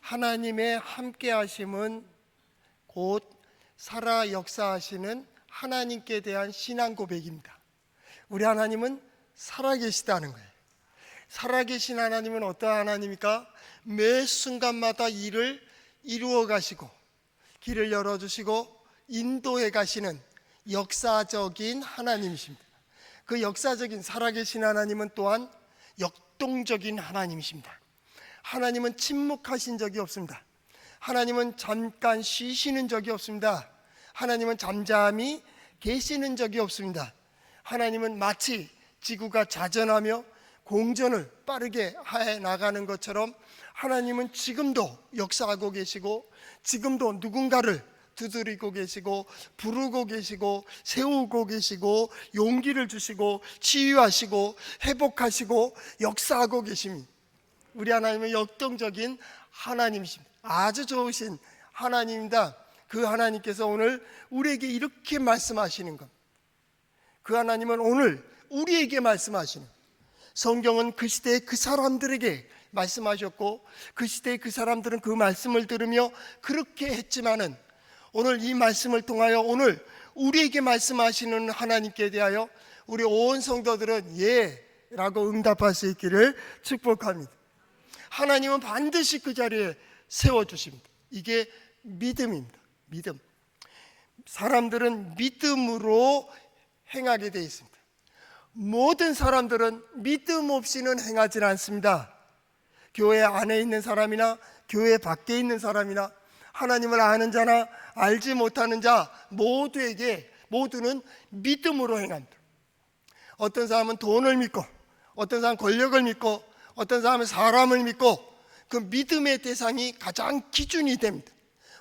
하나님의 함께 하심은 곧 살아 역사하시는 하나님께 대한 신앙 고백입니다. 우리 하나님은 살아계시다는 거예요. 살아계신 하나님은 어떠한 하나님입니까? 매 순간마다 일을 이루어 가시고 길을 열어주시고 인도해 가시는 역사적인 하나님이십니다. 그 역사적인 살아계신 하나님은 또한 역동적인 하나님이십니다. 하나님은 침묵하신 적이 없습니다. 하나님은 잠깐 쉬시는 적이 없습니다. 하나님은 잠잠히 계시는 적이 없습니다. 하나님은 마치 지구가 자전하며 공전을 빠르게 해 나가는 것처럼 하나님은 지금도 역사하고 계시고 지금도 누군가를 두드리고 계시고 부르고 계시고 세우고 계시고 용기를 주시고 치유하시고 회복하시고 역사하고 계십니다. 우리 하나님은 역동적인 하나님이십니다. 아주 좋으신 하나님입니다. 그 하나님께서 오늘 우리에게 이렇게 말씀하시는 것, 그 하나님은 오늘 우리에게 말씀하시는, 성경은 그 시대의 그 사람들에게 말씀하셨고 그 시대의 그 사람들은 그 말씀을 들으며 그렇게 했지만은 오늘 이 말씀을 통하여 오늘 우리에게 말씀하시는 하나님께 대하여 우리 온 성도들은 예 라고 응답할 수 있기를 축복합니다. 하나님은 반드시 그 자리에 세워주십니다. 이게 믿음입니다. 믿음. 사람들은 믿음으로 행하게 되어 있습니다. 모든 사람들은 믿음 없이는 행하지 않습니다. 교회 안에 있는 사람이나 교회 밖에 있는 사람이나 하나님을 아는 자나 알지 못하는 자 모두는 믿음으로 행합니다. 어떤 사람은 돈을 믿고, 어떤 사람은 권력을 믿고, 어떤 사람은 사람을 믿고, 그 믿음의 대상이 가장 기준이 됩니다.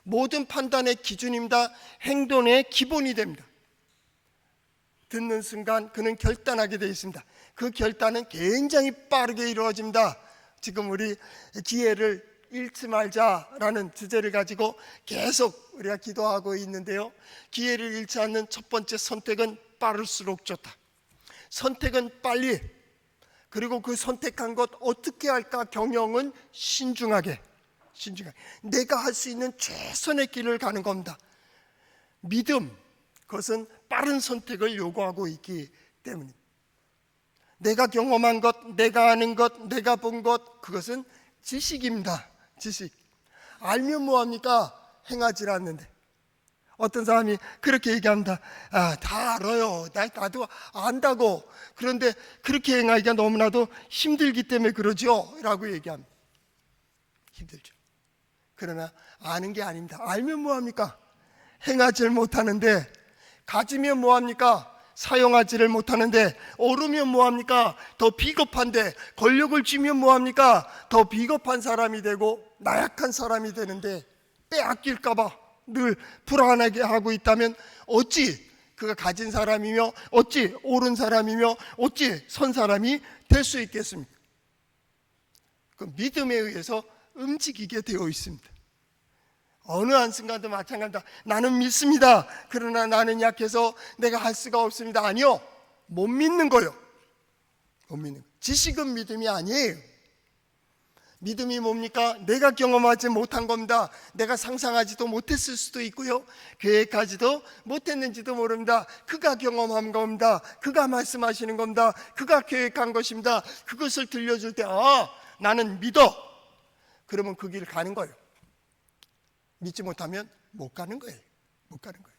모든 판단의 기준입니다. 행동의 기본이 됩니다. 듣는 순간 그는 결단하게 되어 있습니다. 그 결단은 굉장히 빠르게 이루어집니다. 지금 우리 기회를 잃지 말자라는 주제를 가지고 계속 우리가 기도하고 있는데요, 기회를 잃지 않는 첫 번째 선택은 빠를수록 좋다. 선택은 빨리, 그리고 그 선택한 것 어떻게 할까 경영은 신중하게 내가 할 수 있는 최선의 길을 가는 겁니다. 믿음, 그것은 빠른 선택을 요구하고 있기 때문입니다. 내가 경험한 것, 내가 아는 것, 내가 본 것, 그것은 지식입니다. 지식. 알면 뭐합니까? 행하지 않는데. 어떤 사람이 그렇게 얘기합니다. 다 알아요. 나도 안다고. 그런데 그렇게 행하기가 너무나도 힘들기 때문에 그러죠 라고 얘기합니다. 힘들죠. 그러나 아는 게 아닙니다. 알면 뭐합니까? 행하지를 못하는데, 가지면 뭐합니까? 사용하지를 못하는데, 오르면 뭐합니까? 더 비겁한데, 권력을 쥐면 뭐합니까? 더 비겁한 사람이 되고 나약한 사람이 되는데, 빼앗길까봐 늘 불안하게 하고 있다면 어찌 그가 가진 사람이며 어찌 옳은 사람이며 어찌 선 사람이 될 수 있겠습니까? 그 믿음에 의해서 움직이게 되어 있습니다. 어느 한순간도 마찬가지입니다. 나는 믿습니다. 그러나 나는 약해서 내가 할 수가 없습니다. 아니요, 못 믿는 거요. 못 믿는 거. 지식은 믿음이 아니에요. 믿음이 뭡니까? 내가 경험하지 못한 겁니다. 내가 상상하지도 못했을 수도 있고요, 계획하지도 못했는지도 모릅니다. 그가 경험한 겁니다. 그가 말씀하시는 겁니다. 그가 계획한 것입니다. 그것을 들려줄 때 나는 믿어. 그러면 그 길을 가는 거예요. 믿지 못하면 못 가는 거예요. 못 가는 거예요.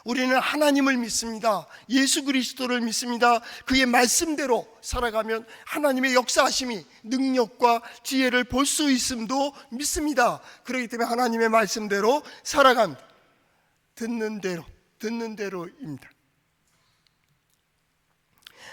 우리는 하나님을 믿습니다. 예수 그리스도를 믿습니다. 그의 말씀대로 살아가면 하나님의 역사하심이 능력과 지혜를 볼 수 있음도 믿습니다. 그렇기 때문에 하나님의 말씀대로 살아갑니다. 듣는 대로입니다.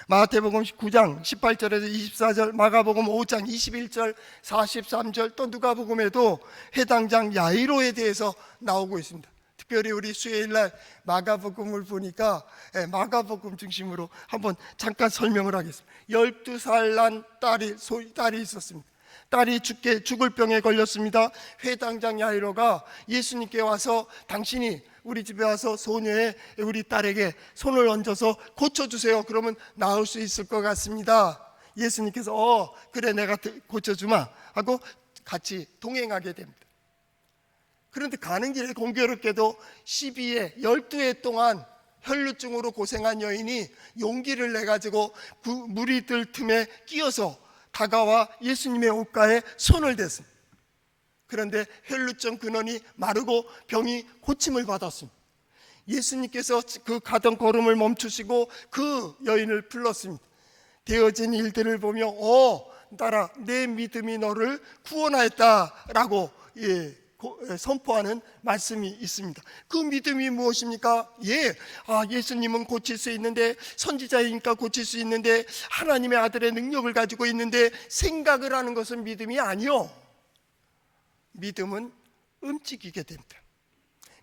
마태복음 19장 18절에서 24절, 마가복음 5장 21절, 43절, 또 누가복음에도 해당 장 야이로에 대해서 나오고 있습니다. 특별히 우리 수요일날 마가복음을 보니까 마가복음 중심으로 한번 잠깐 설명을 하겠습니다. 12살 난 딸이 있었습니다. 딸이 죽을 병에 걸렸습니다. 회당장 야이로가 예수님께 와서 당신이 우리 집에 와서 소녀의 우리 딸에게 손을 얹어서 고쳐주세요. 그러면 나을 수 있을 것 같습니다. 예수님께서 그래 내가 고쳐주마 하고 같이 동행하게 됩니다. 그런데 가는 길에 공교롭게도 12해 동안 혈루증으로 고생한 여인이 용기를 내가지고 그 무리들 틈에 끼어서 다가와 예수님의 옷가에 손을 댔습니다. 그런데 혈루증 근원이 마르고 병이 고침을 받았습니다. 예수님께서 그 가던 걸음을 멈추시고 그 여인을 불렀습니다. 되어진 일들을 보며 딸아, 내 믿음이 너를 구원하였다라고 선포하는 말씀이 있습니다. 그 믿음이 무엇입니까? 예수님은 고칠 수 있는데, 선지자이니까 고칠 수 있는데, 하나님의 아들의 능력을 가지고 있는데 생각을 하는 것은 믿음이 아니요. 믿음은 움직이게 됩니다.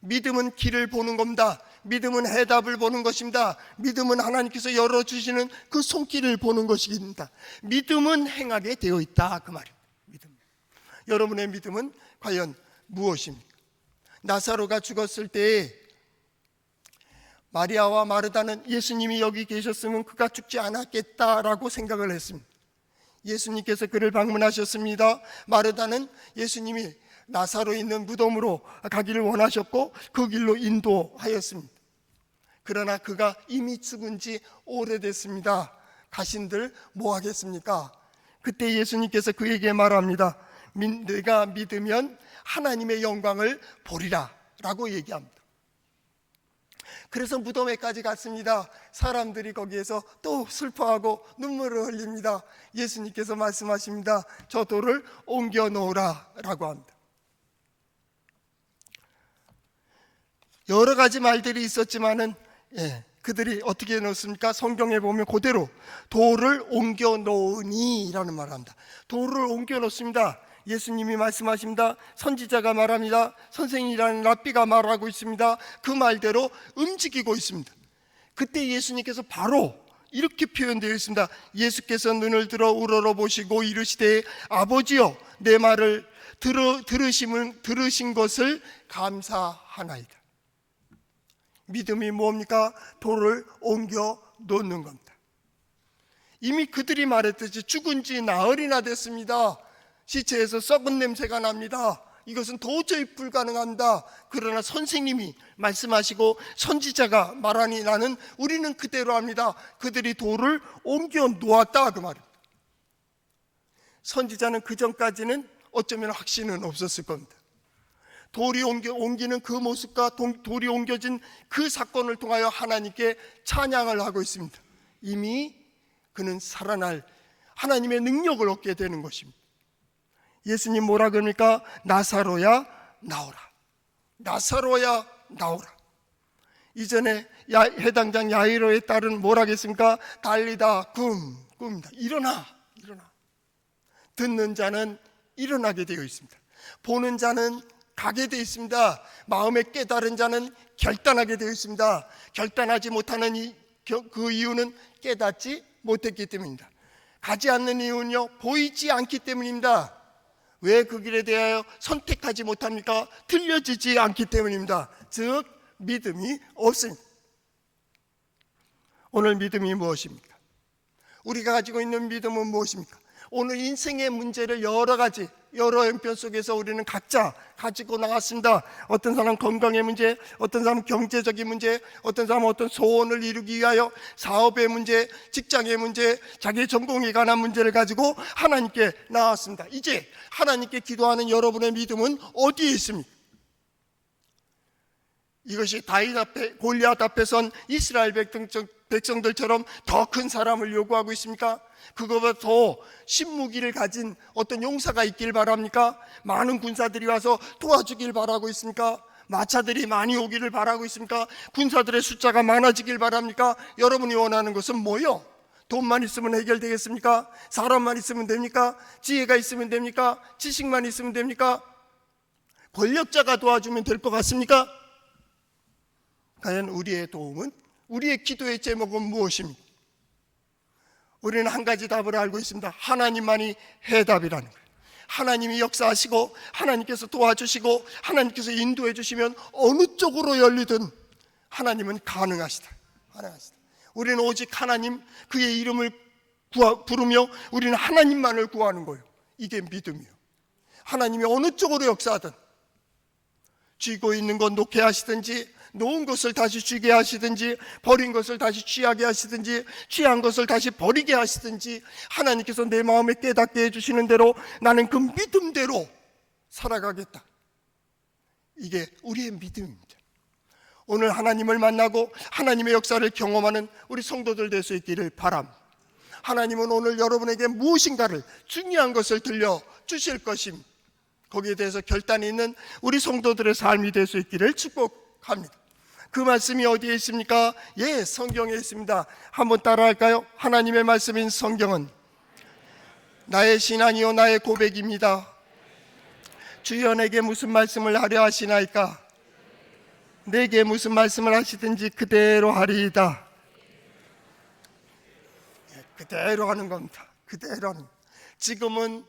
믿음은 길을 보는 겁니다. 믿음은 해답을 보는 것입니다. 믿음은 하나님께서 열어주시는 그 손길을 보는 것입니다. 믿음은 행하게 되어 있다, 그 말입니다. 믿음. 여러분의 믿음은 과연 무엇입니까? 나사로가 죽었을 때 마리아와 마르다는 예수님이 여기 계셨으면 그가 죽지 않았겠다라고 생각을 했습니다. 예수님께서 그를 방문하셨습니다. 마르다는 예수님이 나사로 있는 무덤으로 가기를 원하셨고 그 길로 인도하였습니다. 그러나 그가 이미 죽은 지 오래됐습니다. 가신들 뭐 하겠습니까? 그때 예수님께서 그에게 말합니다. 내가 믿으면 하나님의 영광을 보리라 라고 얘기합니다. 그래서 무덤에까지 갔습니다. 사람들이 거기에서 또 슬퍼하고 눈물을 흘립니다. 예수님께서 말씀하십니다. 저 돌을 옮겨 놓으라 라고 합니다. 여러 가지 말들이 있었지만은 그들이 어떻게 넣었습니까? 성경에 보면 그대로 돌을 옮겨 놓으니 라는 말을 합니다. 돌을 옮겨 놓습니다. 예수님이 말씀하십니다. 선지자가 말합니다. 선생이라는 랍비가 말하고 있습니다. 그 말대로 움직이고 있습니다. 그때 예수님께서 바로 이렇게 표현되어 있습니다. 예수께서 눈을 들어 우러러 보시고 이르시되 아버지여 내 말을 들으신 것을 감사하나이다. 믿음이 뭡니까? 돌을 옮겨 놓는 겁니다. 이미 그들이 말했듯이 죽은 지 나흘이나 됐습니다. 시체에서 썩은 냄새가 납니다. 이것은 도저히 불가능합니다. 그러나 선생님이 말씀하시고 선지자가 말하니 나는 우리는 그대로 합니다. 그들이 돌을 옮겨 놓았다 그 말입니다. 선지자는 그 전까지는 어쩌면 확신은 없었을 겁니다. 돌이 옮기는 그 모습과 돌이 옮겨진 그 사건을 통하여 하나님께 찬양을 하고 있습니다. 이미 그는 살아날 하나님의 능력을 얻게 되는 것입니다. 예수님 뭐라 그럽니까? 나사로야 나오라. 나사로야 나오라. 이전에 해당장 야이로의 딸은 뭐라 했습니까? 달리다 굼니다. 일어나. 듣는 자는 일어나게 되어 있습니다. 보는 자는 가게 되어 있습니다. 마음에 깨달은 자는 결단하게 되어 있습니다. 결단하지 못하는 그 이유는 깨닫지 못했기 때문입니다. 가지 않는 이유는요, 보이지 않기 때문입니다. 왜 그 길에 대하여 선택하지 못합니까? 들려지지 않기 때문입니다. 즉 믿음이 없습니다. 오늘 믿음이 무엇입니까? 우리가 가지고 있는 믿음은 무엇입니까? 오늘 인생의 문제를 여러 형편 속에서 우리는 각자 가지고 나왔습니다. 어떤 사람 건강의 문제, 어떤 사람 경제적인 문제, 어떤 사람 어떤 소원을 이루기 위하여 사업의 문제, 직장의 문제, 자기의 전공에 관한 문제를 가지고 하나님께 나왔습니다. 이제 하나님께 기도하는 여러분의 믿음은 어디에 있습니까? 이것이 다윗 앞에, 골리앗 앞에 선 이스라엘 백성들처럼 더 큰 사람을 요구하고 있습니까? 그거보다 더 신무기를 가진 어떤 용사가 있길 바랍니까? 많은 군사들이 와서 도와주길 바라고 있습니까? 마차들이 많이 오기를 바라고 있습니까? 군사들의 숫자가 많아지길 바랍니까? 여러분이 원하는 것은 뭐요? 돈만 있으면 해결되겠습니까? 사람만 있으면 됩니까? 지혜가 있으면 됩니까? 지식만 있으면 됩니까? 권력자가 도와주면 될 것 같습니까? 과연 우리의 도움은, 우리의 기도의 제목은 무엇입니까? 우리는 한 가지 답을 알고 있습니다. 하나님만이 해답이라는 거예요. 하나님이 역사하시고 하나님께서 도와주시고 하나님께서 인도해 주시면 어느 쪽으로 열리든 하나님은 가능하시다. 우리는 오직 하나님, 그의 이름을 부르며 우리는 하나님만을 구하는 거예요. 이게 믿음이에요. 하나님이 어느 쪽으로 역사하든, 쥐고 있는 것 놓게 하시든지, 놓은 것을 다시 쥐게 하시든지, 버린 것을 다시 취하게 하시든지, 취한 것을 다시 버리게 하시든지, 하나님께서 내 마음에 깨닫게 해주시는 대로 나는 그 믿음대로 살아가겠다. 이게 우리의 믿음입니다. 오늘 하나님을 만나고 하나님의 역사를 경험하는 우리 성도들 될 수 있기를 바랍니다. 하나님은 오늘 여러분에게 무엇인가를, 중요한 것을 들려주실 것입니다. 거기에 대해서 결단이 있는 우리 성도들의 삶이 될 수 있기를 축복합니다. 그 말씀이 어디에 있습니까? 예, 성경에 있습니다. 한번 따라할까요? 하나님의 말씀인 성경은 나의 신앙이요 나의 고백입니다. 주여 내게 무슨 말씀을 하려 하시나이까? 내게 무슨 말씀을 하시든지 그대로 하리이다. 그대로 하는 겁니다. 그대로 하는 겁니다. 지금은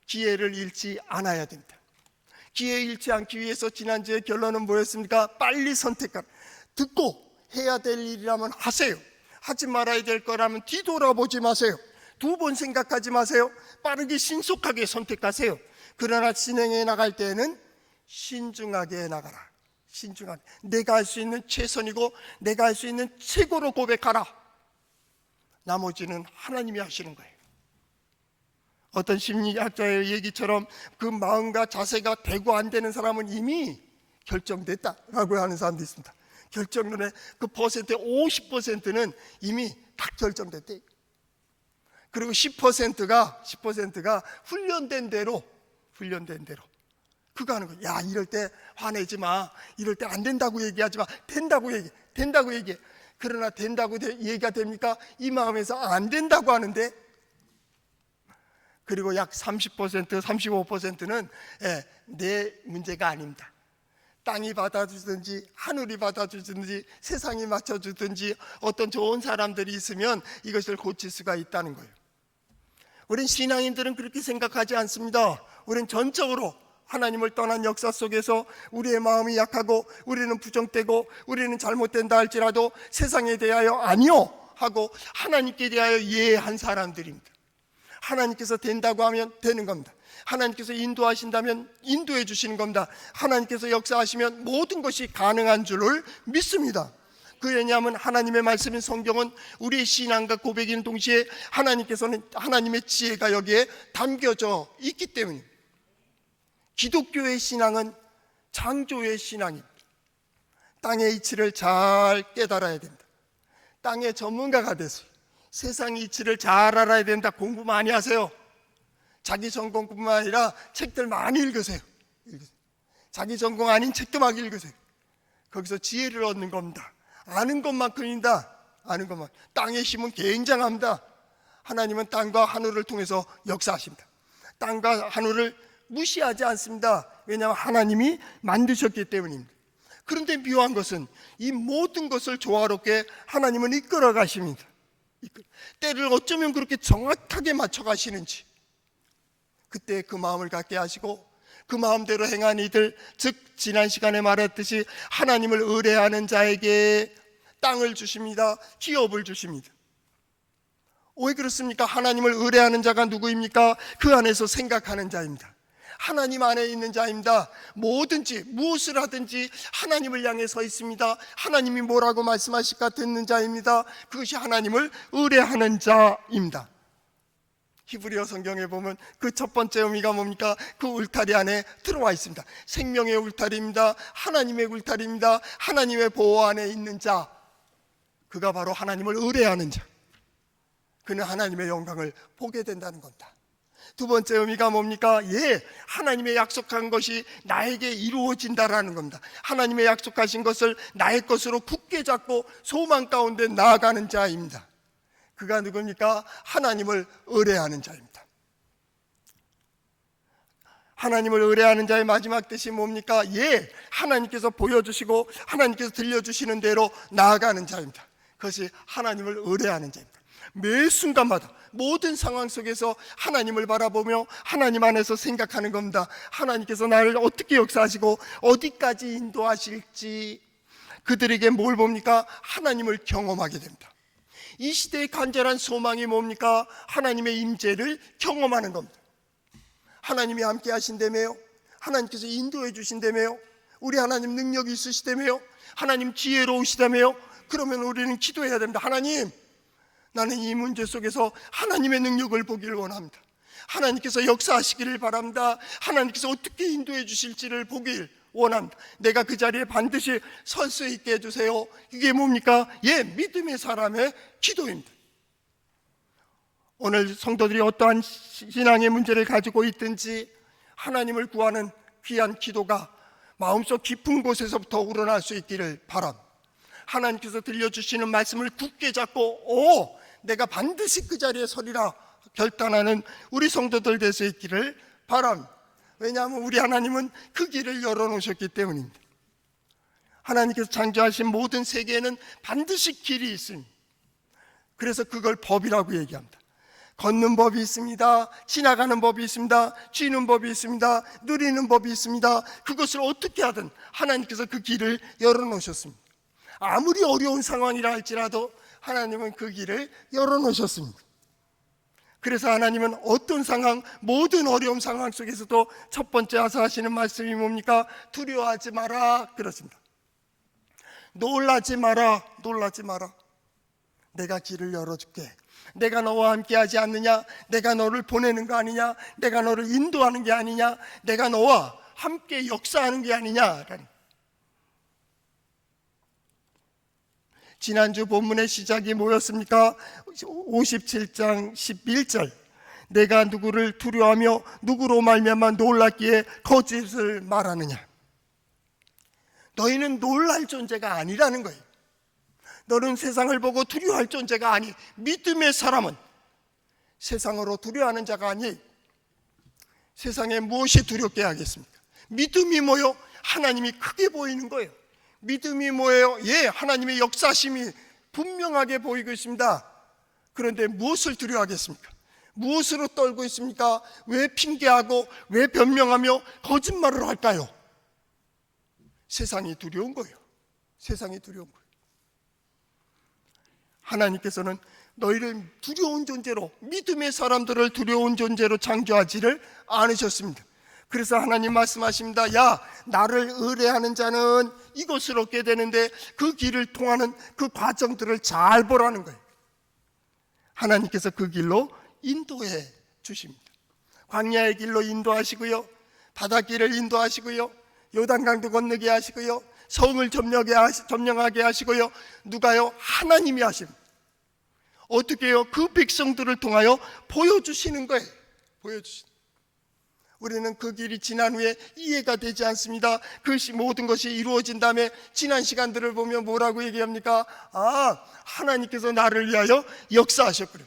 기회를 잃지 않아야 됩니다. 기회 잃지 않기 위해서 지난주에 결론은 뭐였습니까? 빨리 선택하라. 듣고 해야 될 일이라면 하세요. 하지 말아야 될 거라면 뒤돌아보지 마세요. 두 번 생각하지 마세요. 빠르게 신속하게 선택하세요. 그러나 진행해 나갈 때에는 신중하게 나가라. 신중하게. 내가 할 수 있는 최선이고 내가 할 수 있는 최고로 고백하라. 나머지는 하나님이 하시는 거예요. 어떤 심리학자의 얘기처럼 그 마음과 자세가 되고 안 되는 사람은 이미 결정됐다라고 하는 사람도 있습니다. 결정론의 그 퍼센트의 50%는 이미 다 결정됐대. 그리고 10%가 훈련된 대로 그거 하는 거예요. 야, 이럴 때 화내지 마. 이럴 때 안 된다고 얘기하지 마. 된다고 얘기해. 그러나 된다고 얘기가 됩니까? 이 마음에서 안 된다고 하는데, 그리고 약 30%, 35%는 내 문제가 아닙니다. 땅이 받아주든지 하늘이 받아주든지 세상이 맞춰주든지 어떤 좋은 사람들이 있으면 이것을 고칠 수가 있다는 거예요. 우린 신앙인들은 그렇게 생각하지 않습니다. 우린 전적으로 하나님을 떠난 역사 속에서 우리의 마음이 약하고 우리는 부정되고 우리는 잘못된다 할지라도 세상에 대하여 아니요 하고 하나님께 대하여 예한 사람들입니다. 하나님께서 된다고 하면 되는 겁니다. 하나님께서 인도하신다면 인도해 주시는 겁니다. 하나님께서 역사하시면 모든 것이 가능한 줄을 믿습니다. 그 왜냐하면 하나님의 말씀인 성경은 우리의 신앙과 고백인 동시에 하나님께서는 하나님의 지혜가 여기에 담겨져 있기 때문입니다. 기독교의 신앙은 창조의 신앙입니다. 땅의 이치를 잘 깨달아야 됩니다. 땅의 전문가가 돼서 세상의 이치를 잘 알아야 된다. 공부 많이 하세요. 자기 전공뿐만 아니라 책들 많이 읽으세요. 자기 전공 아닌 책도 막 읽으세요. 거기서 지혜를 얻는 겁니다. 아는 것만큼입니다. 아는 것만. 땅의 힘은 굉장합니다. 하나님은 땅과 하늘을 통해서 역사하십니다. 땅과 하늘을 무시하지 않습니다. 왜냐하면 하나님이 만드셨기 때문입니다. 그런데 묘한 것은 이 모든 것을 조화롭게 하나님은 이끌어 가십니다. 때를 어쩌면 그렇게 정확하게 맞춰 가시는지, 그때 그 마음을 갖게 하시고 그 마음대로 행한 이들, 즉 지난 시간에 말했듯이 하나님을 의뢰하는 자에게 땅을 주십니다. 기업을 주십니다. 왜 그렇습니까? 하나님을 의뢰하는 자가 누구입니까? 그 안에서 생각하는 자입니다. 하나님 안에 있는 자입니다. 뭐든지 무엇을 하든지 하나님을 향해 서 있습니다. 하나님이 뭐라고 말씀하실까 듣는 자입니다. 그것이 하나님을 의뢰하는 자입니다. 히브리어 성경에 보면 그 첫 번째 의미가 뭡니까? 그 울타리 안에 들어와 있습니다. 생명의 울타리입니다. 하나님의 울타리입니다. 하나님의 보호 안에 있는 자, 그가 바로 하나님을 의뢰하는 자. 그는 하나님의 영광을 보게 된다는 겁니다. 두 번째 의미가 뭡니까? 예, 하나님의 약속한 것이 나에게 이루어진다라는 겁니다. 하나님의 약속하신 것을 나의 것으로 굳게 잡고 소망 가운데 나아가는 자입니다. 그가 누굽니까? 하나님을 의뢰하는 자입니다. 하나님을 의뢰하는 자의 마지막 뜻이 뭡니까? 예, 하나님께서 보여주시고 하나님께서 들려주시는 대로 나아가는 자입니다. 그것이 하나님을 의뢰하는 자입니다. 매 순간마다 모든 상황 속에서 하나님을 바라보며 하나님 안에서 생각하는 겁니다. 하나님께서 나를 어떻게 역사하시고 어디까지 인도하실지, 그들에게 뭘 봅니까? 하나님을 경험하게 됩니다. 이 시대의 간절한 소망이 뭡니까? 하나님의 임재를 경험하는 겁니다. 하나님이 함께 하신다며요. 하나님께서 인도해 주신다며요. 우리 하나님 능력이 있으시다며요. 하나님 지혜로우시다며요. 그러면 우리는 기도해야 됩니다. 하나님, 나는 이 문제 속에서 하나님의 능력을 보기를 원합니다. 하나님께서 역사하시기를 바랍니다. 하나님께서 어떻게 인도해 주실지를 보길 원합니다. 내가 그 자리에 반드시 설 수 있게 해주세요. 이게 뭡니까? 믿음의 사람의 기도입니다. 오늘 성도들이 어떠한 신앙의 문제를 가지고 있든지 하나님을 구하는 귀한 기도가 마음속 깊은 곳에서부터 우러날 수 있기를 바랍니다. 하나님께서 들려주시는 말씀을 굳게 잡고 내가 반드시 그 자리에 서리라 결단하는 우리 성도들 될 수 있기를 바랍니다. 왜냐하면 우리 하나님은 그 길을 열어놓으셨기 때문입니다. 하나님께서 창조하신 모든 세계에는 반드시 길이 있습니다. 그래서 그걸 법이라고 얘기합니다. 걷는 법이 있습니다. 지나가는 법이 있습니다. 쥐는 법이 있습니다. 누리는 법이 있습니다. 그것을 어떻게 하든 하나님께서 그 길을 열어놓으셨습니다. 아무리 어려운 상황이라 할지라도 하나님은 그 길을 열어놓으셨습니다. 그래서 하나님은 어떤 상황, 모든 어려운 상황 속에서도 첫 번째 와서 하시는 말씀이 뭡니까? 두려워하지 마라 그러십니다. 놀라지 마라. 내가 길을 열어줄게. 내가 너와 함께 하지 않느냐? 내가 너를 보내는 거 아니냐? 내가 너를 인도하는 게 아니냐? 내가 너와 함께 역사하는 게 아니냐? 지난주 본문의 시작이 뭐였습니까? 57장 11절. 내가 누구를 두려워하며 누구로 말미암아 놀랐기에 거짓을 말하느냐? 너희는 놀랄 존재가 아니라는 거예요. 너는 세상을 보고 두려워할 존재가 아니, 믿음의 사람은 세상으로 두려워하는 자가 아니, 세상에 무엇이 두렵게 하겠습니까? 믿음이 뭐요? 하나님이 크게 보이는 거예요. 믿음이 뭐예요? 하나님의 역사심이 분명하게 보이고 있습니다. 그런데 무엇을 두려워하겠습니까? 무엇으로 떨고 있습니까? 왜 핑계하고 왜 변명하며 거짓말을 할까요? 세상이 두려운 거예요. 세상이 두려운 거예요. 하나님께서는 너희를 두려운 존재로, 믿음의 사람들을 두려운 존재로 창조하지를 않으셨습니다. 그래서 하나님 말씀하십니다. 나를 의뢰하는 자는 이것을 얻게 되는데 그 길을 통하는 그 과정들을 잘 보라는 거예요. 하나님께서 그 길로 인도해 주십니다. 광야의 길로 인도하시고요, 바닷길을 인도하시고요, 요단강도 건너게 하시고요, 성을 점령하게 하시고요. 누가요? 하나님이 하십니다. 어떻게 해요? 그 백성들을 통하여 보여주시는 거예요. 우리는 그 길이 지난 후에 이해가 되지 않습니다. 그 모든 것이 이루어진 다음에 지난 시간들을 보면 뭐라고 얘기합니까? 하나님께서 나를 위하여 역사하셨구나.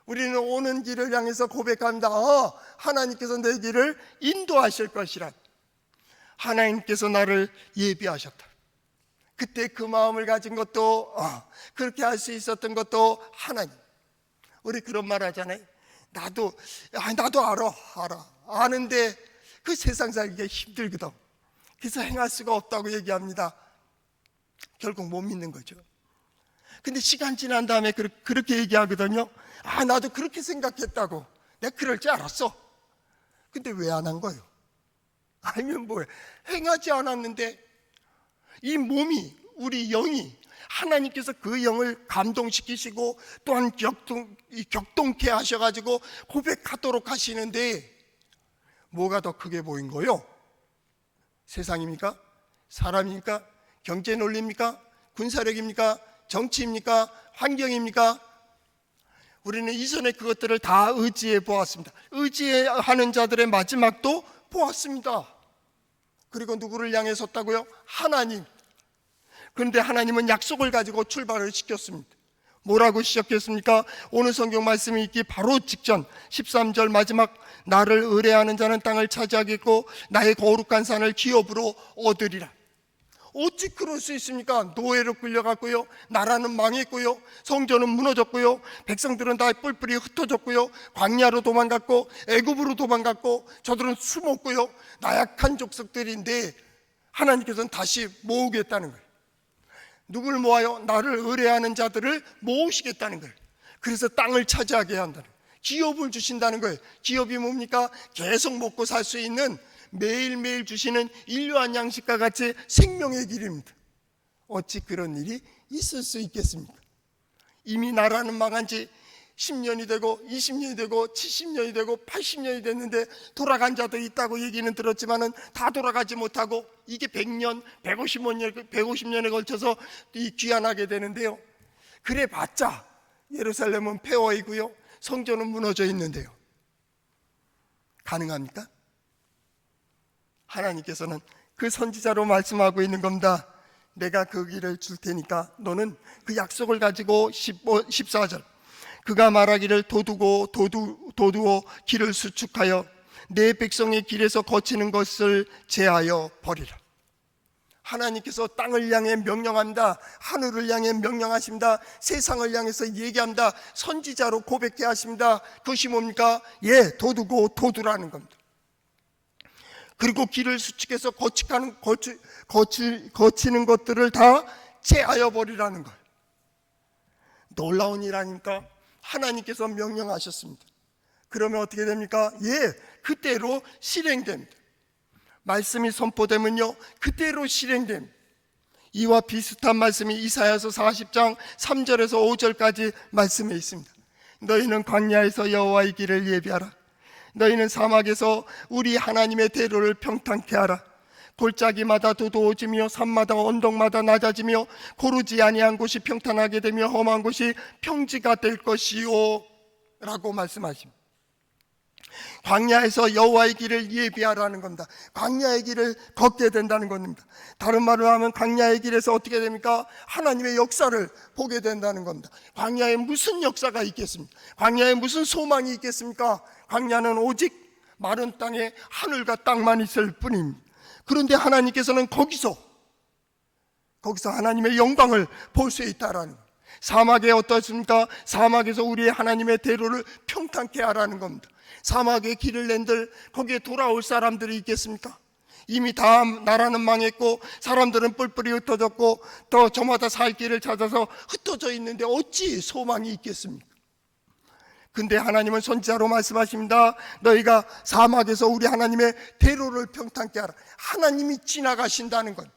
우리는 오는 길을 향해서 고백합니다. 하나님께서 내 길을 인도하실 것이라. 하나님께서 나를 예비하셨다. 그때 그 마음을 가진 것도, 그렇게 할 수 있었던 것도 하나님. 우리 그런 말 하잖아요. 나도 아는데 그 세상 살기가 힘들거든. 그래서 행할 수가 없다고 얘기합니다. 결국 못 믿는 거죠. 근데 시간 지난 다음에 그렇게 얘기하거든요. 나도 그렇게 생각했다고. 내가 그럴 줄 알았어. 근데 왜 안 한 거예요? 알면 뭐해? 행하지 않았는데 이 몸이, 우리 영이 하나님께서 그 영을 감동시키시고 또한 격동케 하셔가지고 고백하도록 하시는데 뭐가 더 크게 보인 거요? 세상입니까? 사람입니까? 경제 논리입니까? 군사력입니까? 정치입니까? 환경입니까? 우리는 이전에 그것들을 다 의지해 보았습니다. 의지하는 자들의 마지막도 보았습니다. 그리고 누구를 향해 섰다고요? 하나님. 그런데 하나님은 약속을 가지고 출발을 시켰습니다. 뭐라고 시작했습니까? 오늘 성경 말씀이 있기 바로 직전 13절 마지막, 나를 의뢰하는 자는 땅을 차지하겠고 나의 거룩한 산을 기업으로 얻으리라. 어찌 그럴 수 있습니까? 노예로 끌려갔고요, 나라는 망했고요, 성전은 무너졌고요, 백성들은 다 뿔뿔이 흩어졌고요, 광야로 도망갔고 애굽으로 도망갔고 저들은 숨었고요, 나약한 족속들인데 하나님께서는 다시 모으겠다는 거예요. 누굴 모아요? 나를 의뢰하는 자들을 모으시겠다는 거예요. 그래서 땅을 차지하게 한다는 거예요. 기업을 주신다는 거예요. 기업이 뭡니까? 계속 먹고 살 수 있는, 매일매일 주시는 일용할 양식과 같이 생명의 길입니다. 어찌 그런 일이 있을 수 있겠습니까? 이미 나라는 망한 지 10년이 되고 20년이 되고 70년이 되고 80년이 됐는데 돌아간 자도 있다고 얘기는 들었지만은 다 돌아가지 못하고 이게 100년, 150년에 걸쳐서 귀환하게 되는데요. 그래 봤자 예루살렘은 폐허이고요, 성전은 무너져 있는데요. 가능합니까? 하나님께서는 그 선지자로 말씀하고 있는 겁니다. 내가 그 길을 줄 테니까 너는 그 약속을 가지고 14절, 그가 말하기를 도두어 길을 수축하여 내 백성의 길에서 거치는 것을 제하여 버리라. 하나님께서 땅을 향해 명령합니다. 하늘을 향해 명령하십니다. 세상을 향해서 얘기합니다. 선지자로 고백해 하십니다. 그것이 뭡니까? 도두라는 겁니다. 그리고 길을 수축해서 거치는 것들을 다 제하여 버리라는 거예요. 놀라운 일 아닙니까? 하나님께서 명령하셨습니다. 그러면 어떻게 됩니까? 그때로 실행됩니다. 말씀이 선포되면요, 그때로 실행됩니다. 이와 비슷한 말씀이 이사야서 40장 3절에서 5절까지 말씀에 있습니다. 너희는 광야에서 여호와의 길을 예비하라. 너희는 사막에서 우리 하나님의 대로를 평탄케 하라. 골짜기마다 도도해지며 산마다 언덕마다 낮아지며 고르지 아니한 곳이 평탄하게 되며 험한 곳이 평지가 될 것이요 라고 말씀하십니다. 광야에서 여호와의 길을 예비하라는 겁니다. 광야의 길을 걷게 된다는 겁니다. 다른 말로 하면 광야의 길에서 어떻게 됩니까? 하나님의 역사를 보게 된다는 겁니다. 광야에 무슨 역사가 있겠습니까? 광야에 무슨 소망이 있겠습니까? 광야는 오직 마른 땅에 하늘과 땅만 있을 뿐입니다. 그런데 하나님께서는 거기서 하나님의 영광을 볼 수 있다라는 거예요. 사막에 어떻습니까? 사막에서 우리의 하나님의 대로를 평탄케 하라는 겁니다. 사막에 길을 낸들 거기에 돌아올 사람들이 있겠습니까? 이미 다 나라는 망했고 사람들은 뿔뿔이 흩어졌고 또 저마다 살 길을 찾아서 흩어져 있는데 어찌 소망이 있겠습니까? 근데 하나님은 선지자로 말씀하십니다. 너희가 사막에서 우리 하나님의 대로를 평탄케 하라. 하나님이 지나가신다는 것.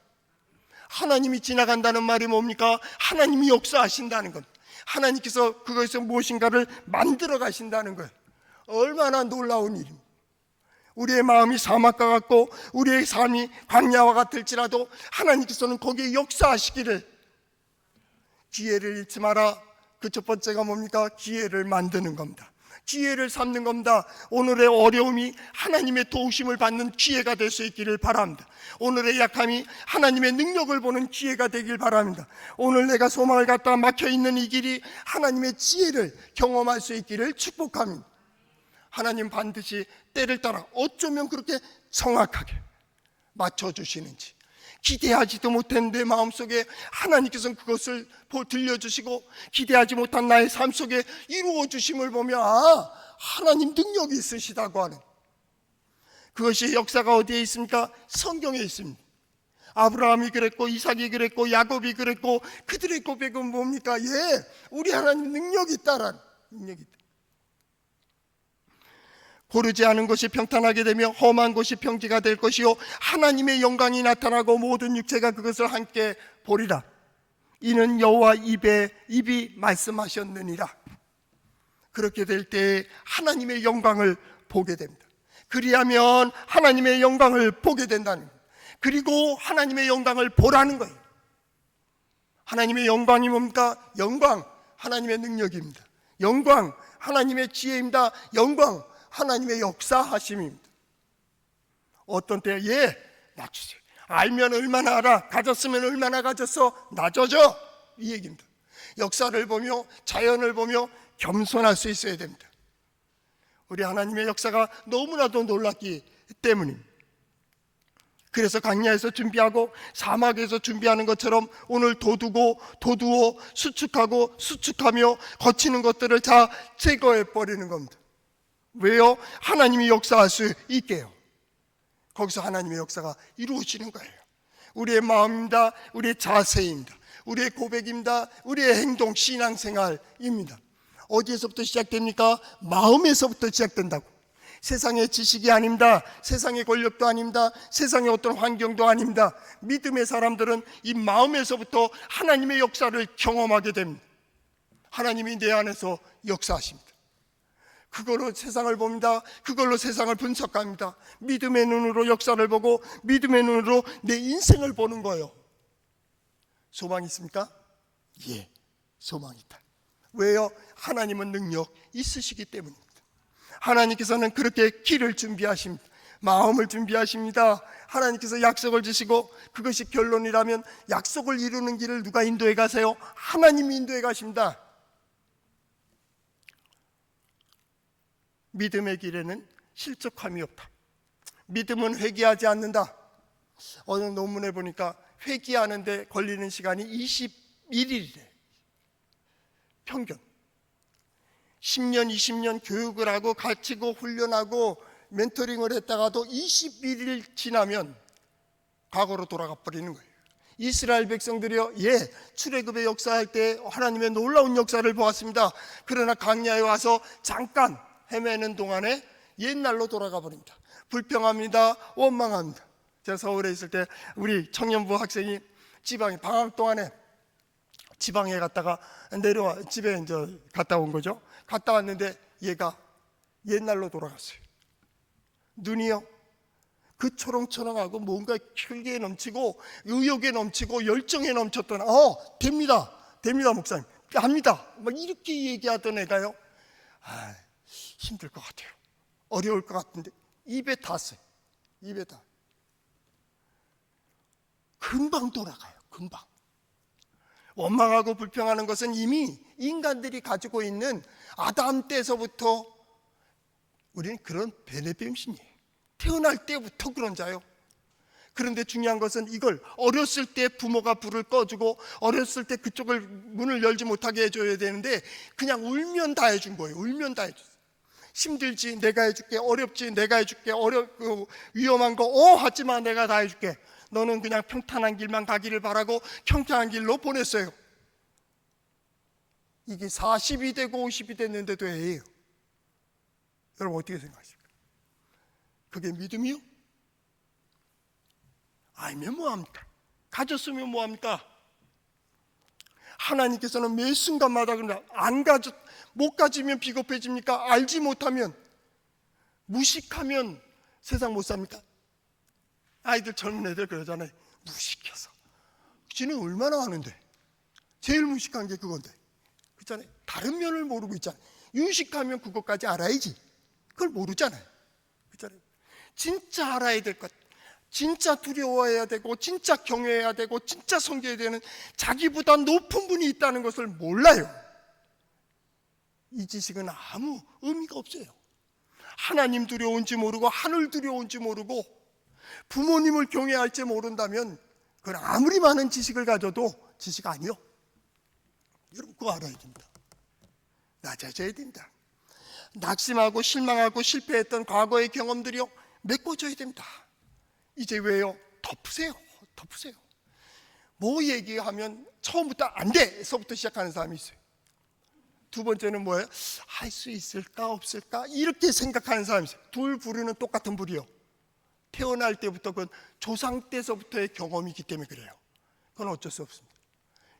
하나님이 지나간다는 말이 뭡니까? 하나님이 역사하신다는 것. 하나님께서 그것에서 무엇인가를 만들어 가신다는 거예요. 얼마나 놀라운 일입니다. 우리의 마음이 사막과 같고 우리의 삶이 광야와 같을지라도 하나님께서는 거기에 역사하시기를, 기회를 잃지 마라. 그 첫 번째가 뭡니까? 기회를 만드는 겁니다. 기회를 삼는 겁니다. 오늘의 어려움이 하나님의 도우심을 받는 기회가 될 수 있기를 바랍니다. 오늘의 약함이 하나님의 능력을 보는 기회가 되길 바랍니다. 오늘 내가 소망을 갖다 막혀있는 이 길이 하나님의 지혜를 경험할 수 있기를 축복합니다. 하나님 반드시 때를 따라 어쩌면 그렇게 정확하게 맞춰주시는지, 기대하지도 못한 내 마음속에 하나님께서는 그것을 들려주시고 기대하지 못한 나의 삶 속에 이루어주심을 보며 하나님 능력이 있으시다고 하는, 그것이 역사가 어디에 있습니까? 성경에 있습니다. 아브라함이 그랬고 이삭이 그랬고 야곱이 그랬고 그들의 고백은 뭡니까? 우리 하나님 능력이 있다라는, 능력이 있다. 고르지 않은 곳이 평탄하게 되며 험한 곳이 평지가 될 것이요 하나님의 영광이 나타나고 모든 육체가 그것을 함께 보리라. 이는 여호와 입이 말씀하셨느니라. 그렇게 될 때 하나님의 영광을 보게 됩니다. 그리하면 하나님의 영광을 보게 된다는 거예요. 그리고 하나님의 영광을 보라는 거예요. 하나님의 영광이 뭡니까? 영광 하나님의 능력입니다. 영광 하나님의 지혜입니다. 영광 하나님의 역사하심입니다. 어떤 때에 낮추세요. 알면 얼마나 알아, 가졌으면 얼마나 가졌어, 낮아져, 이 얘기입니다. 역사를 보며 자연을 보며 겸손할 수 있어야 됩니다. 우리 하나님의 역사가 너무나도 놀랍기 때문입니다. 그래서 광야에서 준비하고 사막에서 준비하는 것처럼 오늘 도두어 수축하고 수축하며 거치는 것들을 다 제거해 버리는 겁니다. 왜요? 하나님이 역사할 수 있게요. 거기서 하나님의 역사가 이루어지는 거예요. 우리의 마음입니다. 우리의 자세입니다. 우리의 고백입니다. 우리의 행동, 신앙생활입니다. 어디에서부터 시작됩니까? 마음에서부터 시작된다고. 세상의 지식이 아닙니다. 세상의 권력도 아닙니다. 세상의 어떤 환경도 아닙니다. 믿음의 사람들은 이 마음에서부터 하나님의 역사를 경험하게 됩니다. 하나님이 내 안에서 역사하십니다. 그걸로 세상을 봅니다. 그걸로 세상을 분석합니다. 믿음의 눈으로 역사를 보고 믿음의 눈으로 내 인생을 보는 거예요. 소망이 있습니까? 예, 소망이 있다. 왜요? 하나님은 능력 있으시기 때문입니다. 하나님께서는 그렇게 길을 준비하십니다. 마음을 준비하십니다. 하나님께서 약속을 주시고 그것이 결론이라면 약속을 이루는 길을 누가 인도해 가세요? 하나님이 인도해 가십니다. 믿음의 길에는 실족함이 없다. 믿음은 회개하지 않는다. 어느 논문에 보니까 회개하는데 걸리는 시간이 21일이래. 평균 10년 20년 교육을 하고 가르치고 훈련하고 멘토링을 했다가도 21일 지나면 과거로 돌아가 버리는 거예요. 이스라엘 백성들이요, 출애굽의 역사할 때 하나님의 놀라운 역사를 보았습니다. 그러나 광야에 와서 잠깐 헤매는 동안에 옛날로 돌아가 버립니다. 불평합니다. 원망합니다. 제가 서울에 있을 때 우리 청년부 학생이 지방에 방학 동안에 지방에 갔다가 내려와 집에 이제 갔다 온 거죠. 갔다 왔는데 얘가 옛날로 돌아갔어요. 눈이요, 그 초롱초롱하고 뭔가 혈기에 넘치고 의욕에 넘치고 열정에 넘쳤던 됩니다 목사님, 합니다 막 이렇게 얘기하던 애가요, 힘들 것 같아요, 어려울 것 같은데 입에 닿았어요. 입에 닿아. 금방 돌아가요. 금방. 원망하고 불평하는 것은 이미 인간들이 가지고 있는 아담 때서부터 우리는 그런 베네뱀 심리예요. 태어날 때부터 그런 자요. 그런데 중요한 것은 이걸 어렸을 때 부모가 불을 꺼주고 어렸을 때 그쪽을 문을 열지 못하게 해줘야 되는데 그냥 울면 다 해준 거예요. 울면 다 해줬어요. 힘들지 내가 해줄게, 어렵지 내가 해줄게, 위험한 거 하지마 내가 다 해줄게, 너는 그냥 평탄한 길만 가기를 바라고 평탄한 길로 보냈어요. 이게 40이 되고 50이 됐는데도 애예요. 여러분 어떻게 생각하십니까? 그게 믿음이요? 알면 뭐합니까? 가졌으면 뭐합니까? 하나님께서는 매 순간마다 그런다. 못 가지면 비겁해집니까? 알지 못하면, 무식하면 세상 못 삽니까? 아이들, 젊은 애들 그러잖아요. 무식해서. 지는 얼마나 하는데 제일 무식한 게 그건데, 그렇잖아요. 다른 면을 모르고 있잖아요. 유식하면 그것까지 알아야지. 그걸 모르잖아요. 그렇잖아요. 진짜 알아야 될 것, 진짜 두려워해야 되고 진짜 경외해야 되고 진짜 섬겨야 되는 자기보다 높은 분이 있다는 것을 몰라요. 이 지식은 아무 의미가 없어요. 하나님 두려운지 모르고 하늘 두려운지 모르고 부모님을 경외할지 모른다면 그건 아무리 많은 지식을 가져도 지식 아니요. 여러분 그거 알아야 됩니다. 낮아져야 됩니다. 낙심하고 실망하고 실패했던 과거의 경험들이요, 메꿔줘야 됩니다. 이제 왜요? 덮으세요. 뭐 얘기하면 처음부터 안 돼서부터 시작하는 사람이 있어요. 두 번째는 뭐예요? 할 수 있을까 없을까 이렇게 생각하는 사람이 있어요. 둘 부류는 똑같은 부류요. 태어날 때부터 그건 조상 때서부터의 경험이기 때문에 그래요. 그건 어쩔 수 없습니다.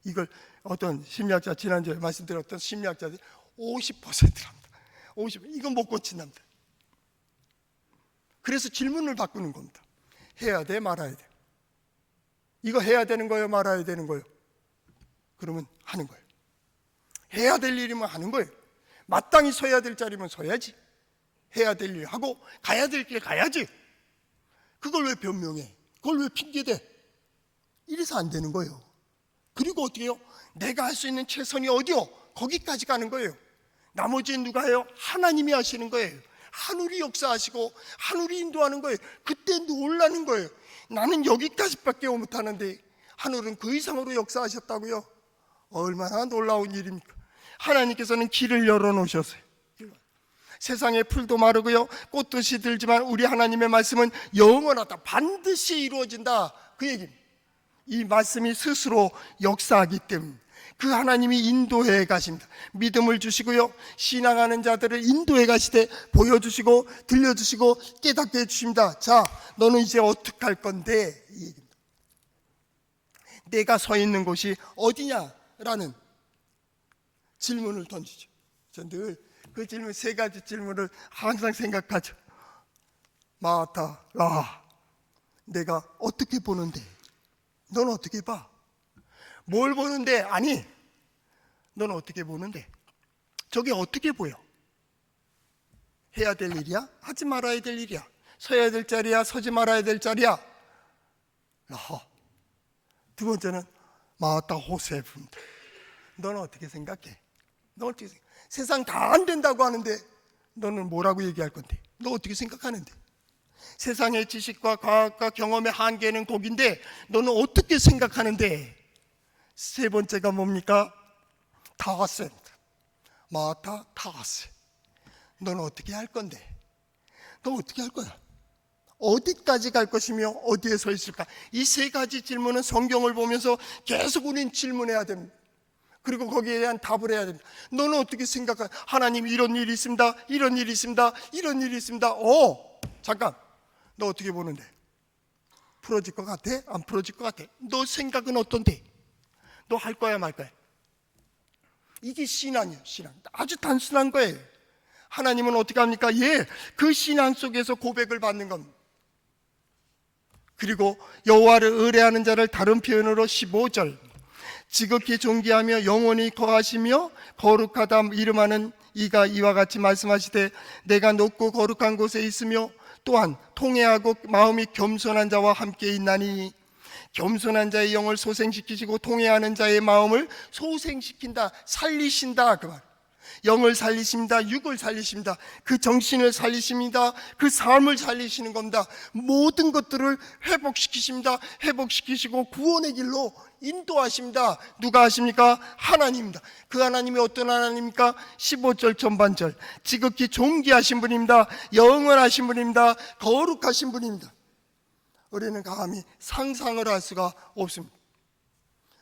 이걸 어떤 심리학자, 지난주에 말씀드렸던 심리학자들이 50%랍니다. 50%. 이건 못 고친답니다. 그래서 질문을 바꾸는 겁니다. 해야 돼, 말아야 돼? 이거 해야 되는 거예요, 말아야 되는 거예요? 그러면 하는 거예요. 해야 될 일이면 하는 거예요. 마땅히 서야 될 자리면 서야지. 해야 될 일 하고 가야 될 길 가야지. 그걸 왜 변명해? 그걸 왜 핑계대? 이래서 안 되는 거예요. 그리고 어떻게 해요? 내가 할 수 있는 최선이 어디요? 거기까지 가는 거예요. 나머지는 누가 해요? 하나님이 하시는 거예요. 하늘이 역사하시고 하늘이 인도하는 거예요. 그때 놀라는 거예요. 나는 여기까지밖에 못하는데 하늘은 그 이상으로 역사하셨다고요? 얼마나 놀라운 일입니까? 하나님께서는 길을 열어놓으셨어요. 세상의 풀도 마르고요, 꽃도 시들지만 우리 하나님의 말씀은 영원하다, 반드시 이루어진다, 그 얘기입니다. 이 말씀이 스스로 역사하기 때문에 그 하나님이 인도해 가십니다. 믿음을 주시고요, 신앙하는 자들을 인도해 가시되 보여주시고 들려주시고 깨닫게 해주십니다. 자, 너는 이제 어떻게 할 건데? 이 얘기입니다. 내가 서 있는 곳이 어디냐라는 질문을 던지죠. 저 늘 그 질문, 세 가지 질문을 항상 생각하죠. 마타, 라, 내가 어떻게 보는데? 넌 어떻게 봐? 뭘 보는데? 아니, 넌 어떻게 보는데? 저게 어떻게 보여? 해야 될 일이야? 하지 말아야 될 일이야? 서야 될 자리야? 서지 말아야 될 자리야? 라. 두 번째는 마타 호세프입니다. 너는 어떻게 생각해? 너 어떻게 생각해? 세상 다 안 된다고 하는데 너는 뭐라고 얘기할 건데? 너 어떻게 생각하는데? 세상의 지식과 과학과 경험의 한계는 거긴데 너는 어떻게 생각하는데? 세 번째가 뭡니까? 타하세입니다. 마타 타하세. 너는 어떻게 할 건데? 너 어떻게 할 거야? 어디까지 갈 것이며 어디에 서 있을까? 이 세 가지 질문은 성경을 보면서 계속 우린 질문해야 됩니다. 그리고 거기에 대한 답을 해야 됩니다. 너는 어떻게 생각해? 하나님, 이런 일이 있습니다. 이런 일이 있습니다. 이런 일이 있습니다. 잠깐, 너 어떻게 보는데? 풀어질 것 같아? 안 풀어질 것 같아? 너 생각은 어떤데? 너 할 거야 말 거야? 이게 신앙이에요. 신앙. 아주 단순한 거예요. 하나님은 어떻게 합니까? 그 신앙 속에서 고백을 받는 겁니다. 그리고 여호와를 의뢰하는 자를 다른 표현으로 15절, 지극히 존귀하며 영원히 거하시며 거룩하다 이름하는 이가 이와 같이 말씀하시되, 내가 높고 거룩한 곳에 있으며 또한 통회하고 마음이 겸손한 자와 함께 있나니. 겸손한 자의 영을 소생시키시고 통회하는 자의 마음을 소생시킨다, 살리신다. 그 말. 영을 살리십니다. 육을 살리십니다. 그 정신을 살리십니다. 그 삶을 살리시는 겁니다. 모든 것들을 회복시키십니다. 회복시키시고 구원의 길로 인도하십니다. 누가 하십니까? 하나님입니다. 그 하나님이 어떤 하나님입니까? 15절 전반절, 지극히 존귀하신 분입니다. 영원하신 분입니다. 거룩하신 분입니다. 우리는 감히 상상을 할 수가 없습니다.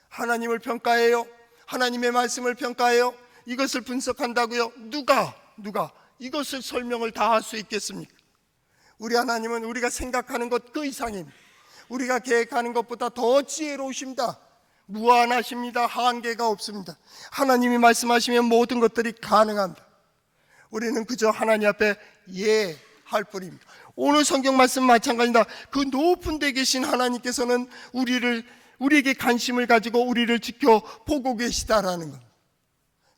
하나님을 평가해요? 하나님의 말씀을 평가해요? 이것을 분석한다고요? 누가 이것을 설명을 다 할 수 있겠습니까? 우리 하나님은 우리가 생각하는 것 그 이상입니다. 우리가 계획하는 것보다 더 지혜로우십니다. 무한하십니다. 한계가 없습니다. 하나님이 말씀하시면 모든 것들이 가능합니다. 우리는 그저 하나님 앞에 할 뿐입니다. 오늘 성경 말씀 마찬가지입니다. 그 높은 데 계신 하나님께서는 우리에게 관심을 가지고 우리를 지켜보고 계시다라는 것.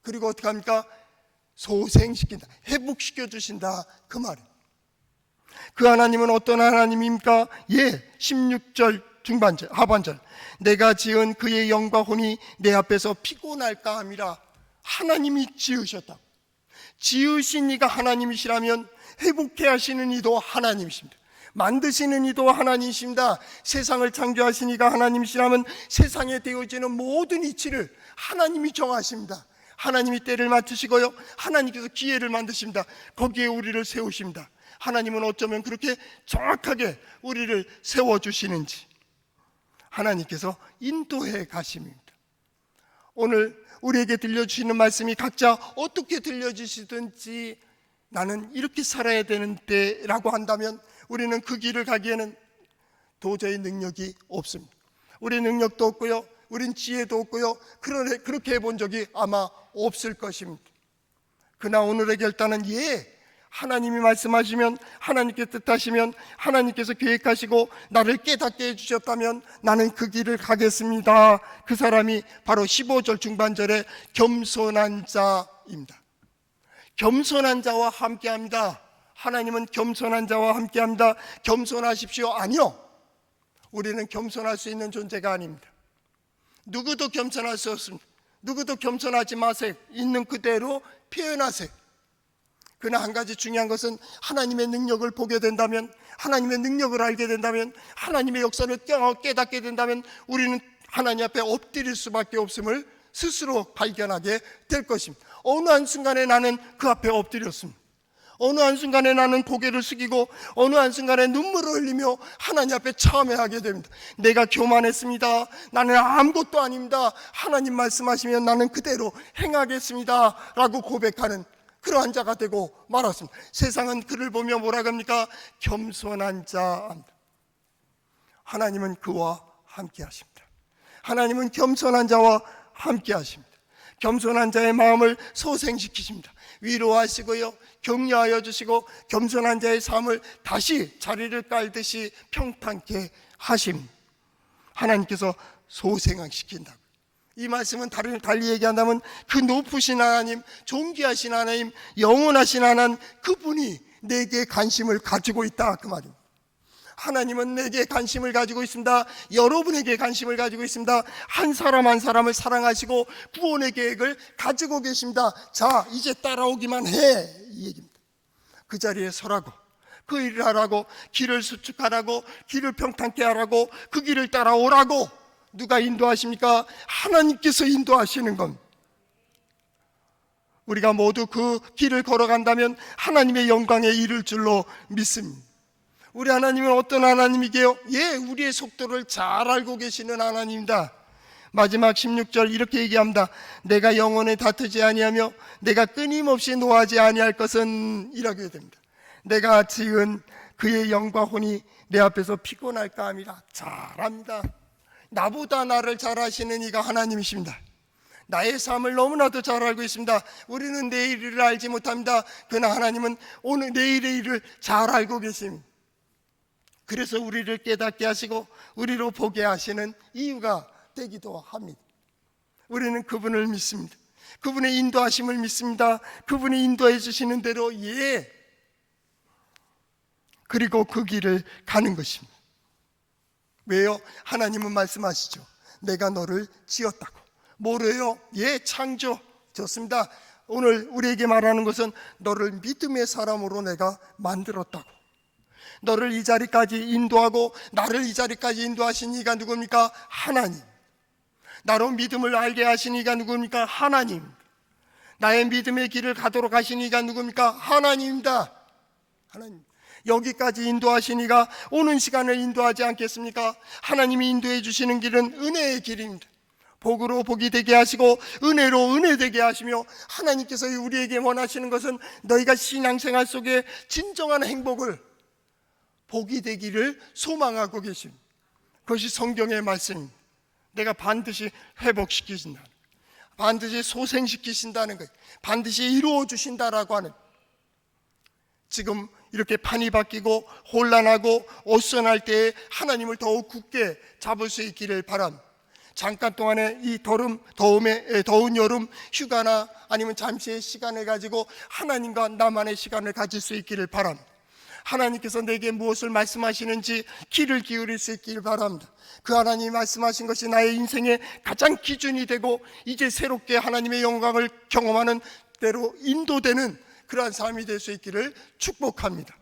그리고 어떻게 합니까? 소생시킨다, 회복시켜 주신다, 그 말이에요. 그 하나님은 어떤 하나님입니까? 16절 중반절, 하반절, 내가 지은 그의 영과 혼이 내 앞에서 피곤할까 함이라. 하나님이 지으셨다. 지으신 이가 하나님이시라면 회복해 하시는 이도 하나님이십니다. 만드시는 이도 하나님이십니다. 세상을 창조하신 이가 하나님이시라면 세상에 되어지는 모든 이치를 하나님이 정하십니다. 하나님이 때를 맞추시고요, 하나님께서 기회를 만드십니다. 거기에 우리를 세우십니다. 하나님은 어쩌면 그렇게 정확하게 우리를 세워주시는지 하나님께서 인도해 가십니다. 오늘 우리에게 들려주시는 말씀이 각자 어떻게 들려주시든지 나는 이렇게 살아야 되는데 라고 한다면 우리는 그 길을 가기에는 도저히 능력이 없습니다. 우리 능력도 없고요, 우린 지혜도 없고요, 그렇게 해본 적이 아마 없을 것입니다. 그러나 오늘의 결단은 하나님이 말씀하시면, 하나님께 뜻하시면, 하나님께서 계획하시고 나를 깨닫게 해주셨다면 나는 그 길을 가겠습니다. 그 사람이 바로 15절 중반절에 겸손한 자입니다. 겸손한 자와 함께합니다. 하나님은 겸손한 자와 함께합니다. 겸손하십시오. 아니요, 우리는 겸손할 수 있는 존재가 아닙니다. 누구도 겸손할 수 없습니다. 누구도 겸손하지 마세요. 있는 그대로 표현하세요. 그러나 한 가지 중요한 것은 하나님의 능력을 보게 된다면, 하나님의 능력을 알게 된다면, 하나님의 역사를 깨닫게 된다면 우리는 하나님 앞에 엎드릴 수밖에 없음을 스스로 발견하게 될 것입니다. 어느 한순간에 나는 그 앞에 엎드렸습니다. 어느 한순간에 나는 고개를 숙이고 어느 한순간에 눈물을 흘리며 하나님 앞에 참회하게 됩니다. 내가 교만했습니다. 나는 아무것도 아닙니다. 하나님 말씀하시면 나는 그대로 행하겠습니다 라고 고백하는 그러한 자가 되고 말았습니다. 세상은 그를 보며 뭐라 합니까? 겸손한 자. 하나님은 그와 함께 하십니다. 하나님은 겸손한 자와 함께 하십니다. 겸손한 자의 마음을 소생시키십니다. 위로하시고요, 격려하여 주시고 겸손한 자의 삶을 다시 자리를 깔듯이 평탄케 하십니다. 하나님께서 소생시킨다고. 이 말씀은 달리 얘기한다면 그 높으신 하나님, 존귀하신 하나님, 영원하신 하나님, 그분이 내게 관심을 가지고 있다 그 말입니다. 하나님은 내게 관심을 가지고 있습니다. 여러분에게 관심을 가지고 있습니다. 한 사람 한 사람을 사랑하시고 구원의 계획을 가지고 계십니다. 자, 이제 따라오기만 해, 이 얘기입니다. 그 자리에 서라고, 그 일을 하라고, 길을 수축하라고, 길을 평탄케 하라고, 그 길을 따라오라고. 누가 인도하십니까? 하나님께서 인도하시는 겁니다. 우리가 모두 그 길을 걸어간다면 하나님의 영광에 이를 줄로 믿습니다. 우리 하나님은 어떤 하나님이게요? 예, 우리의 속도를 잘 알고 계시는 하나님입니다. 마지막 16절 이렇게 얘기합니다. 내가 영원에 다투지 아니하며 내가 끊임없이 노하지 아니할 것은, 이라게 됩니다. 내가 지은 그의 영과 혼이 내 앞에서 피곤할까 함이라. 잘합니다. 나보다 나를 잘 아시는 이가 하나님이십니다. 나의 삶을 너무나도 잘 알고 있습니다. 우리는 내일 일을 알지 못합니다. 그러나 하나님은 오늘 내일의 일을 잘 알고 계십니다. 그래서 우리를 깨닫게 하시고 우리로 보게 하시는 이유가 되기도 합니다. 우리는 그분을 믿습니다. 그분의 인도하심을 믿습니다. 그분이 인도해 주시는 대로 예, 그리고 그 길을 가는 것입니다. 왜요? 하나님은 말씀하시죠. 내가 너를 지었다고. 뭐래요? 예, 창조. 좋습니다. 오늘 우리에게 말하는 것은 너를 믿음의 사람으로 내가 만들었다고. 너를 이 자리까지 인도하고 나를 이 자리까지 인도하신 이가 누굽니까? 하나님. 나로 믿음을 알게 하신 이가 누굽니까? 하나님. 나의 믿음의 길을 가도록 하신 이가 누굽니까? 하나님입니다. 하나님. 여기까지 인도하신 이가 오는 시간을 인도하지 않겠습니까? 하나님이 인도해 주시는 길은 은혜의 길입니다. 복으로 복이 되게 하시고 은혜로 은혜 되게 하시며, 하나님께서 우리에게 원하시는 것은 너희가 신앙생활 속에 진정한 행복을, 복이 되기를 소망하고 계십니다. 그것이 성경의 말씀입니다. 내가 반드시 회복시키신다는 거예요. 반드시 소생시키신다는 거예요. 반드시 이루어 주신다라고 하는. 지금 이렇게 판이 바뀌고 혼란하고 어수선할 때에 하나님을 더욱 굳게 잡을 수 있기를 바랍니다. 잠깐 동안에 이 더운 여름 휴가나 아니면 잠시의 시간을 가지고 하나님과 나만의 시간을 가질 수 있기를 바랍니다. 하나님께서 내게 무엇을 말씀하시는지 귀를 기울일 수 있기를 바랍니다. 그 하나님이 말씀하신 것이 나의 인생의 가장 기준이 되고 이제 새롭게 하나님의 영광을 경험하는 대로 인도되는 그러한 삶이 될 수 있기를 축복합니다.